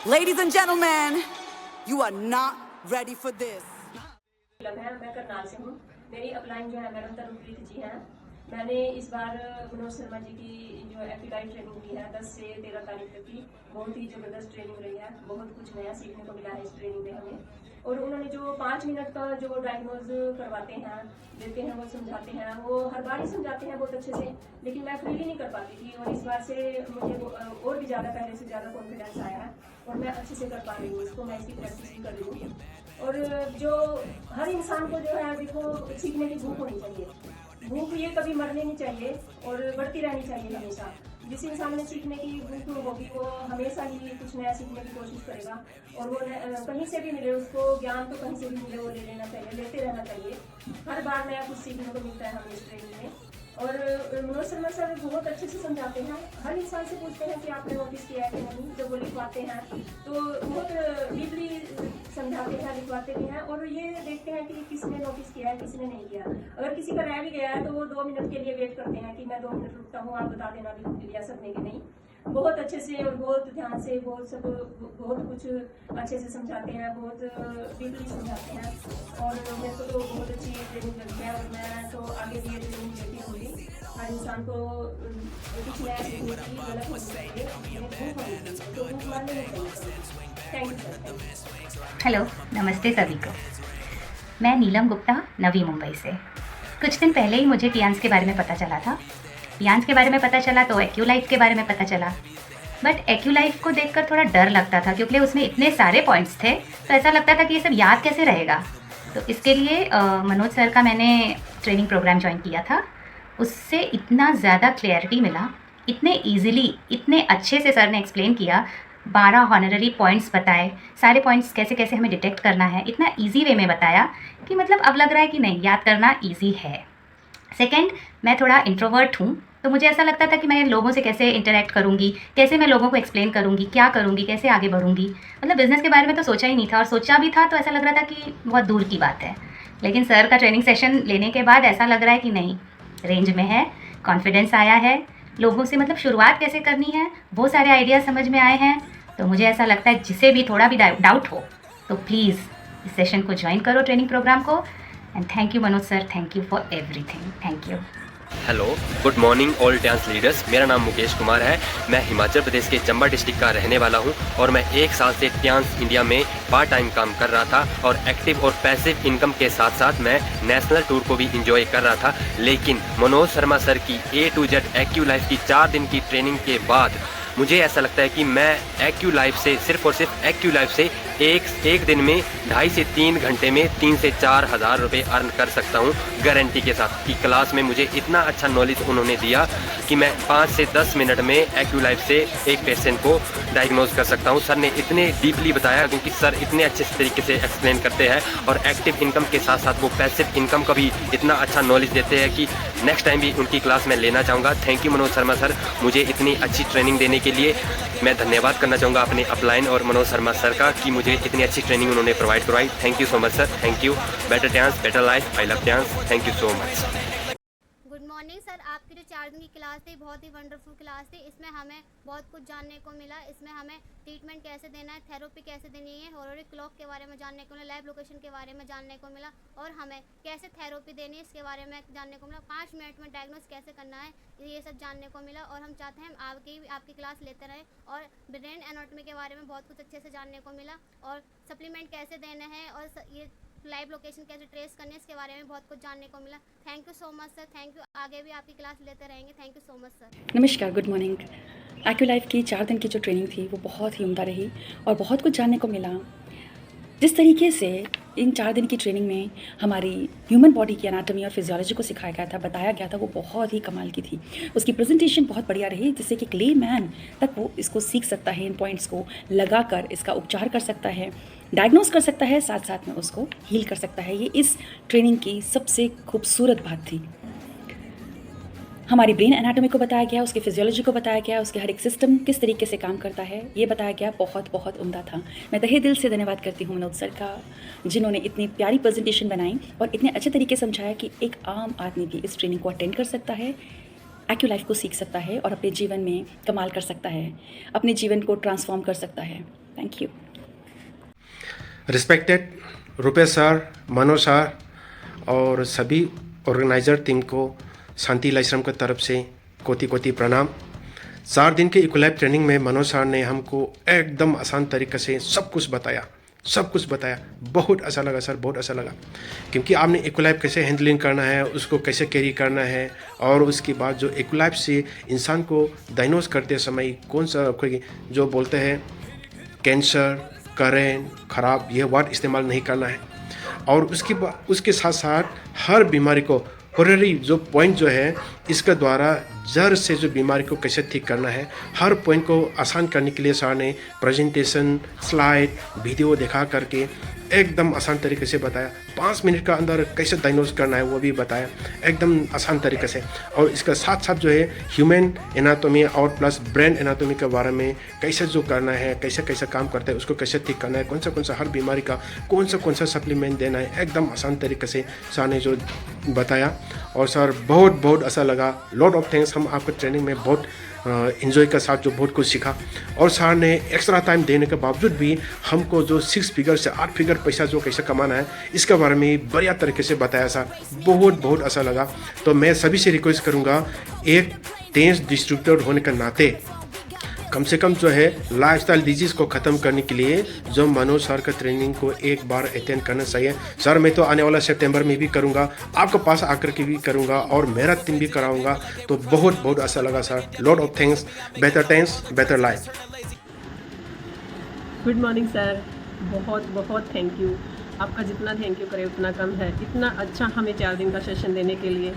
Ladies and gentlemen, you are not ready for this. मैं करनाल से हूँ। मेरी अपलाइन जो है मैडम तरुणप्रीत जी हैं। मैंने इस बार मनोज शर्मा जी की जो एपीटाइट ट्रेनिंग की है 10 से 13 तारीख तक की, बहुत ही ज़बरदस्त ट्रेनिंग रही है। बहुत कुछ नया सीखने को मिला है इस ट्रेनिंग में हमें। और उन्होंने जो 5 मिनट का जो डायग्नोज करवाते हैं, देते हैं, वो समझाते हैं, वो हर बार ही समझाते हैं बहुत अच्छे से, लेकिन मैं फ्रीली नहीं कर पाती थी। और इस बार से मुझे और भी ज़्यादा पहले से ज़्यादा कॉन्फिडेंस आया है और मैं अच्छे से कर पा रही हूँ इसको। मैं इसकी प्रैक्टिस भी कर रही हूँ। और जो हर इंसान को जो है देखो सीखने की भूख होनी चाहिए। भूख ये कभी मरनी नहीं चाहिए और बढ़ती रहनी चाहिए हमेशा। जिस इंसान में सीखने की भूख होगी वो हमेशा ही कुछ नया सीखने की कोशिश करेगा। और वो कहीं से भी मिले उसको ज्ञान, तो कहीं से भी मिले वो ले लेना चाहिए, लेते रहना चाहिए। हर बार नया कुछ सीखने को मिलता है हमें इस ट्रेनिंग में। और मनोज शर्मा सर बहुत अच्छे से समझाते हैं। हर इंसान से पूछते हैं कि आपने नोटिस किया है कि नहीं। जब वो लिखवाते हैं तो बहुत डीपली समझाते हैं, लिखवाते भी हैं। और ये देखते हैं कि किसने नोटिस किया है, किसने नहीं किया। अगर किसी का रह भी गया है तो वो 2 मिनट के लिए वेट करते हैं कि मैं 2 मिनट रुकता हूँ, आप बता देना भी लिया सबने कि नहीं। बहुत अच्छे से और बहुत ध्यान से बहुत कुछ अच्छे से समझाते हैं, बहुत डीपली समझाते हैं। और मेरे को तो बहुत अच्छी ट्रेनिंग लगी है और मैं तो आगे भी ये ट्रेनिंग देती रहूँगी। हर इंसान को कुछ नया सीखने की गलत होनी चाहिए, भूख होनी चाहिए, तो भूख मारने नहीं चाहिए। Thank you sir, thank you. Hello, नमस्ते सभी को। मैं नीलम गुप्ता, नवी मुंबई से। कुछ दिन पहले ही मुझे टियांस के बारे में पता चला था। टियांस के बारे में पता चला तो एक्यूलाइफ के बारे में पता चला। बट एक्यूलाइफ को देखकर थोड़ा डर लगता था क्योंकि उसमें इतने सारे पॉइंट्स थे, तो ऐसा लगता था कि ये सब याद कैसे रहेगा। तो इसके लिए मनोज सर का मैंने ट्रेनिंग प्रोग्राम ज्वाइन किया था। उससे इतना ज़्यादा क्लियरिटी मिला, इतने ईजिली, इतने अच्छे से सर ने एक्सप्लेन किया। 12 हॉनररी पॉइंट्स बताए, सारे पॉइंट्स कैसे कैसे हमें डिटेक्ट करना है, इतना इजी वे में बताया कि मतलब अब लग रहा है कि नहीं, याद करना इजी है। सेकंड, मैं थोड़ा इंट्रोवर्ट हूँ, तो मुझे ऐसा लगता था कि मैं लोगों से कैसे इंटरेक्ट करूँगी, कैसे मैं लोगों को एक्सप्लेन करूँगी, क्या करूँगी, कैसे आगे बढ़ूँगी। मतलब बिज़नेस के बारे में तो सोचा ही नहीं था, और सोचा भी था तो ऐसा लग रहा था कि बहुत दूर की बात है। लेकिन सर का ट्रेनिंग सेशन लेने के बाद ऐसा लग रहा है कि नहीं, रेंज में है, कॉन्फिडेंस आया है। लोगों से मतलब शुरुआत कैसे करनी है वो सारे आइडियाज़ समझ में आए हैं। तो मुझे ऐसा लगता है जिसे भी थोड़ा भी डाउट हो तो प्लीज़ इस सेशन को ज्वाइन करो, ट्रेनिंग प्रोग्राम को। And thank you Manoj sir, thank you for everything, thank you. Hello, good morning all dance leaders. मेरा नाम मुकेश कुमार है। मैं हिमाचल प्रदेश के चंबा डिस्ट्रिक्ट का रहने वाला हूं और मैं 1 साल से डांस इंडिया में पार्ट टाइम काम कर रहा था और एक्टिव और पैसिव इनकम के साथ साथ मैं नेशनल टूर को भी इंजॉय कर रहा था। लेकिन मनोज शर्मा सर की A to Z एक्यूलाइफ की 4 दिन की ट्रेनिंग के बाद मुझे ऐसा लगता है कि मैं एक्यूलाइफ से सिर्फ और सिर्फ एक्यूलाइफ से एक दिन में 2.5 से 3 घंटे में 3 से 4 हज़ार रुपये अर्न कर सकता हूं, गारंटी के साथ। कि क्लास में मुझे इतना अच्छा नॉलेज उन्होंने दिया कि मैं 5 से 10 मिनट में एक्यूलाइफ से एक पेशेंट को डायग्नोज कर सकता हूं। सर ने इतने डीपली बताया क्योंकि सर इतने अच्छे तरीके से एक्सप्लेन करते हैं और एक्टिव इनकम के साथ साथ वो पैसिव इनकम का भी इतना अच्छा नॉलेज देते हैं कि नेक्स्ट टाइम भी उनकी क्लास में लेना चाहूँगा। Thank you Manoj Sharma sir, मुझे इतनी अच्छी ट्रेनिंग देने के लिए। मैं धन्यवाद करना चाहूँगा अपने अपलाइन और मनोज शर्मा सर का कि मुझे इतनी अच्छी ट्रेनिंग उन्होंने प्रोवाइड करवाई। Thank you so much sir, thank you. Better dance, better life, I love dance. Thank you so much. Good morning sir, आपकी जो 4 दिन की क्लास थी बहुत ही वंडरफुल क्लास थी। इसमें हमें बहुत कुछ जानने को मिला। इसमें हमें ट्रीटमेंट कैसे देना है, थेरेपी कैसे देनी है, हॉरर क्लॉक के बारे में जानने को मिला, लाइव लोकेशन के बारे में जानने को मिला और हमें कैसे थेरेपी देनी है इसके बारे में जानने को मिला। 5 मिनट में डायग्नोस कैसे करना है ये सब जानने को मिला। और हम चाहते हैं हम आपकी क्लास लेते रहें और ब्रेन एनाटॉमी के बारे में बहुत कुछ अच्छे से जानने को मिला और सप्लीमेंट कैसे देने हैं और ये लाइव लोकेशन कैसे ट्रेस करने है इसके बारे में बहुत कुछ जानने को मिला। Thank you so much sir, thank you. आगे भी आपकी क्लास लेते रहेंगे। Thank you so much sir. नमस्कार, गुड मॉर्निंग। एक्यूलाइफ की 4 दिन की जो ट्रेनिंग थी वो बहुत ही उम्दा रही और बहुत कुछ जानने को मिला। जिस तरीके से इन 4 दिन की ट्रेनिंग में हमारी ह्यूमन बॉडी की एनाटॉमी और फिजियोलॉजी को सिखाया गया था, बताया गया था, वो बहुत ही कमाल की थी। उसकी प्रेजेंटेशन बहुत बढ़िया रही जिससे कि ले मैन तक वो इसको सीख सकता है, इन पॉइंट्स को लगाकर इसका उपचार कर सकता है, डायग्नोस कर सकता है, साथ साथ में उसको हील कर सकता है। ये इस ट्रेनिंग की सबसे खूबसूरत बात थी। हमारी ब्रेन एनाटॉमी को बताया गया, उसकी फिजियोलॉजी को बताया गया, उसके हर एक सिस्टम किस तरीके से काम करता है ये बताया गया। बहुत बहुत उम्दा था। मैं तहे दिल से धन्यवाद करती हूँ मनोज सर का, जिन्होंने इतनी प्यारी प्रेजेंटेशन बनाई और इतने अच्छे तरीके से समझाया कि एक आम आदमी भी इस ट्रेनिंग को अटेंड कर सकता है, एक्यूलाइफ को सीख सकता है और अपने जीवन में कमाल कर सकता है, अपने जीवन को ट्रांसफॉर्म कर सकता है। Thank you. Respected Rupesh sir, Manoj sir और सभी ऑर्गेनाइजर टीम को शांति लाइश्रम की तरफ से कोटि कोटि प्रणाम। 4 दिन के इक्वलाइफ ट्रेनिंग में मनोज सर ने हमको एकदम आसान तरीके से सब कुछ बताया। बहुत अच्छा लगा सर, बहुत अच्छा लगा, क्योंकि आपने इक्वलाइफ कैसे हैंडलिंग करना है, उसको कैसे कैरी करना है, और उसके बाद जो इक्वलाइफ से इंसान को डायग्नोस करते समय कौन सा कोई जो बोलते हैं कैंसर, करेंट, खराब, ये वर्ड इस्तेमाल नहीं करना है। और उसके साथ साथ हर बीमारी को होररी जो पॉइंट जो है इसके द्वारा जड़ से जो बीमारी को कैसे ठीक करना है, हर पॉइंट को आसान करने के लिए सर ने प्रेजेंटेशन, स्लाइड, वीडियो दिखा करके एकदम आसान तरीके से बताया। 5 मिनट का अंदर कैसे डायग्नोस करना है वो भी बताया एकदम आसान तरीके से। और इसका साथ साथ जो है ह्यूमन एनाटॉमी और प्लस ब्रेन एनाटॉमी के बारे में कैसे जो करना है, कैसे कैसे काम करता है, उसको कैसे ठीक करना है, कौन सा हर बीमारी का कौन सा सप्लीमेंट देना है, एकदम आसान तरीके से सर ने जो बताया। और सर बहुत अच्छा लगा। लॉट ऑफ थैंक्स, हम आपके ट्रेनिंग में बहुत इन्जॉय के साथ जो बहुत कुछ सीखा। और सर ने एक्स्ट्रा टाइम देने के बावजूद भी हमको जो 6 फिगर से 8 फिगर पैसा जो कैसे कमाना है इसके बारे में बढ़िया तरीके से बताया सर। बहुत अच्छा लगा। तो मैं सभी से रिक्वेस्ट करूँगा, एक टेंस डिस्ट्रीब्यूटर होने के नाते कम से कम जो है लाइफस्टाइल डिजीज़ को ख़त्म करने के लिए जो मनोज सर का ट्रेनिंग को एक बार अटेंड करना चाहिए। सर मैं तो आने वाला सितंबर में भी करूँगा, आपके पास आकर के भी करूँगा और मेरा टीम भी कराऊँगा। तो बहुत अच्छा लगा sir. Lot of thanks. Better tense better life. Good morning sir, बहुत थैंक यू। आपका जितना थैंक यू करे उतना कम है। इतना अच्छा हमें 4 दिन का सेशन देने के लिए,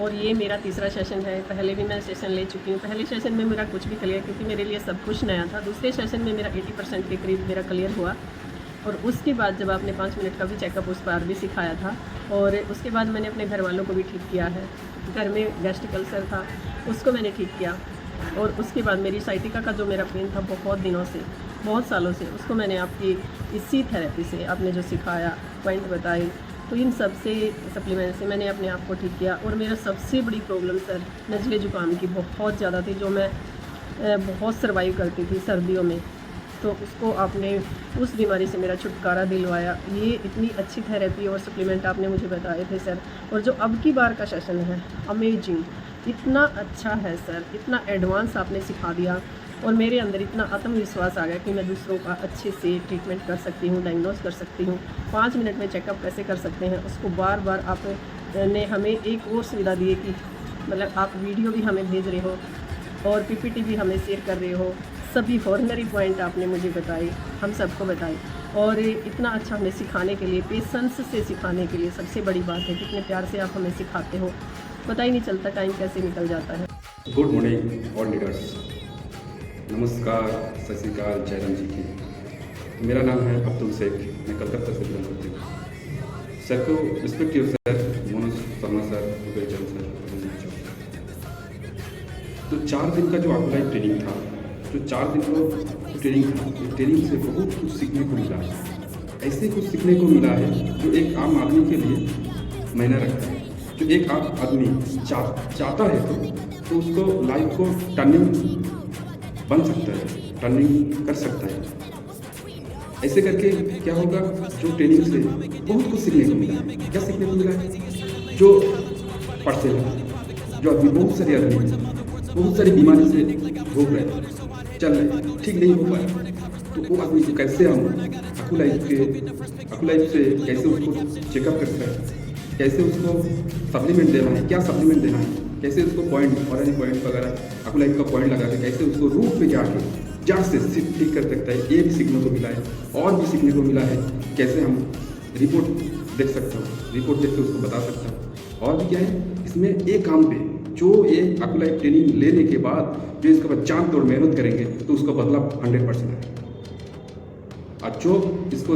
और ये मेरा तीसरा सेशन है। पहले भी मैं सेशन ले चुकी हूँ। पहले सेशन में मेरा कुछ भी क्लियर, क्योंकि मेरे लिए सब कुछ नया था। दूसरे सेशन में मेरा 80% के करीब मेरा क्लियर हुआ। और उसके बाद जब आपने 5 मिनट का भी चेकअप उस पर भी सिखाया था, और उसके बाद मैंने अपने घर वालों को भी ठीक किया है। घर में गैस्ट्रिक अल्सर था, उसको मैंने ठीक किया। और उसके बाद मेरी साइटिका का जो मेरा पेन था बहुत दिनों से, बहुत सालों से, उसको मैंने आपकी इसी थेरेपी से आपने जो सिखाया, पॉइंट बताए, तो इन सब से सप्लीमेंट से मैंने अपने आप को ठीक किया। और मेरा सबसे बड़ी प्रॉब्लम सर नज़ले ज़ुकाम की बहुत ज़्यादा थी, जो मैं बहुत सर्वाइव करती थी सर्दियों में। तो उसको आपने उस बीमारी से मेरा छुटकारा दिलवाया। ये इतनी अच्छी थेरेपी और सप्लीमेंट आपने मुझे बताए थे सर। और जो अब की बार का सेशन है अमेजिंग, इतना अच्छा है सर, इतना एडवांस आपने सिखा दिया। और मेरे अंदर इतना आत्मविश्वास आ गया कि मैं दूसरों का अच्छे से ट्रीटमेंट कर सकती हूँ, डायग्नोस कर सकती हूँ। 5 मिनट में चेकअप कैसे कर सकते हैं, उसको बार आपने हमें एक और सुविधा दी है कि मतलब आप वीडियो भी हमें भेज रहे हो और पीपीटी भी हमें शेयर कर रहे हो। सभी हॉर्नरी पॉइंट आपने मुझे बताए, हम सबको बताए। और इतना अच्छा हमें सिखाने के लिए, पेशेंस से सिखाने के लिए सबसे बड़ी बात है, कितने प्यार से आप हमें सिखाते हो, पता ही नहीं चलता टाइम कैसे निकल जाता है। Good morning all leaders. नमस्कार, सत श्री अकाल, जयराम जी की। मेरा नाम है अब्दुल शेख, मैं कलकत्ता से बिलोंग करती हूँ। सर को respect your sir, Manoj Sharma sir, Rupesh sir. तो 4 दिन का जो ऑफलाइन ट्रेनिंग था, जो 4 दिन का ट्रेनिंग था, ट्रेनिंग से बहुत कुछ सीखने को मिला है। ऐसे कुछ सीखने को मिला है जो एक आम आदमी के लिए मायने रखता है। जो एक आम आदमी चाहता है तो उसको लाइफ को टर्निंग बन सकता है, टर्निंग कर सकता है। ऐसे करके क्या होगा, जो ट्रेनिंग से बहुत कुछ सीखने को मिला है। क्या सीखने को मिला है? जो पढ़ते हैं, जो आदमी बहुत सारी बीमारी से भोग रहे हैं, चल रहे, ठीक नहीं हो पाए, तो वो आदमी को कैसे हम अकुलाइफ से कैसे उसको चेकअप करते हैं, कैसे उसको सप्लीमेंट देना है, क्या सप्लीमेंट देना है, कैसे उसको पॉइंट वगैरह अकुलाइफ का पॉइंट लगा के कैसे उसको रूट पे जाके जड़ से ठीक कर सकता है, ये भी सीखने को मिला है। और भी सीखने को मिला है कैसे हम रिपोर्ट देख सकते हो, रिपोर्ट देख के उसको बता सकता हूँ। और भी क्या है इसमें, एक काम पे जो ये अकुलाइफ ट्रेनिंग लेने के बाद जो इसके बाद जान तोड़ मेहनत करेंगे तो उसका बदला 100% है। और जो इसको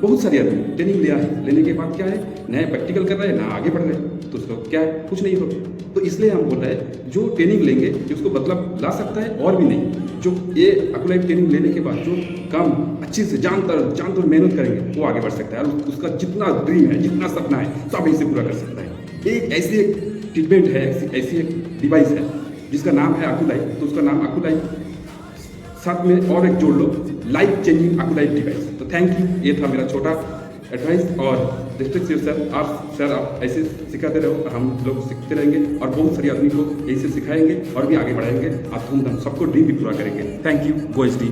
बहुत सारे आदमी ट्रेनिंग लिया है, लेने के बाद क्या है, नया प्रैक्टिकल कर रहे हैं, ना आगे बढ़ रहे हैं, तो उसको क्या है, कुछ नहीं होगा। तो इसलिए हम बोल रहे हैं जो ट्रेनिंग लेंगे जो उसको मतलब ला सकता है, और भी नहीं, जो ये अकुलाइफ ट्रेनिंग लेने के बाद जो काम अच्छे से जान तोड़ मेहनत करेंगे वो आगे बढ़ सकता है। और उसका जितना ड्रीम है, जितना सपना है, सब ऐसे पूरा कर सकता है। एक ऐसी एक ट्रीटमेंट है, ऐसी एक डिवाइस है जिसका नाम है अकुलाइफ। तो उसका नाम अकुलाइफ साथ में और एक जोड़ लो, लाइफ चेंजिंग AccuLife डिवाइस। तो थैंक यू, ये था मेरा छोटा एडवाइस। और रिस्पेक्ट सर, आप ऐसे सिखाते रहो, हम लोग सीखते रहेंगे और बहुत सारे आदमी को ऐसे सिखाएंगे और भी आगे बढ़ाएंगे। आप धूमधाम सबको ड्रीम भी पूरा करेंगे। Thank you, go HD.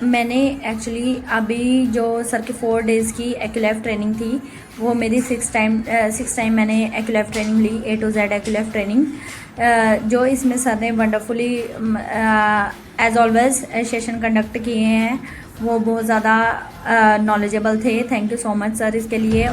मैंने एक्चुअली अभी जो सर के 4 डेज़ की AccuLife ट्रेनिंग थी वो मेरी 6 टाइम मैंने AccuLife ट्रेनिंग ली, A to Z AccuLife training. जो इसमें सर ने wonderfully as always session conduct किए हैं, वो बहुत ज़्यादा नॉलेजेबल थे। Thank you so much sir इसके लिए।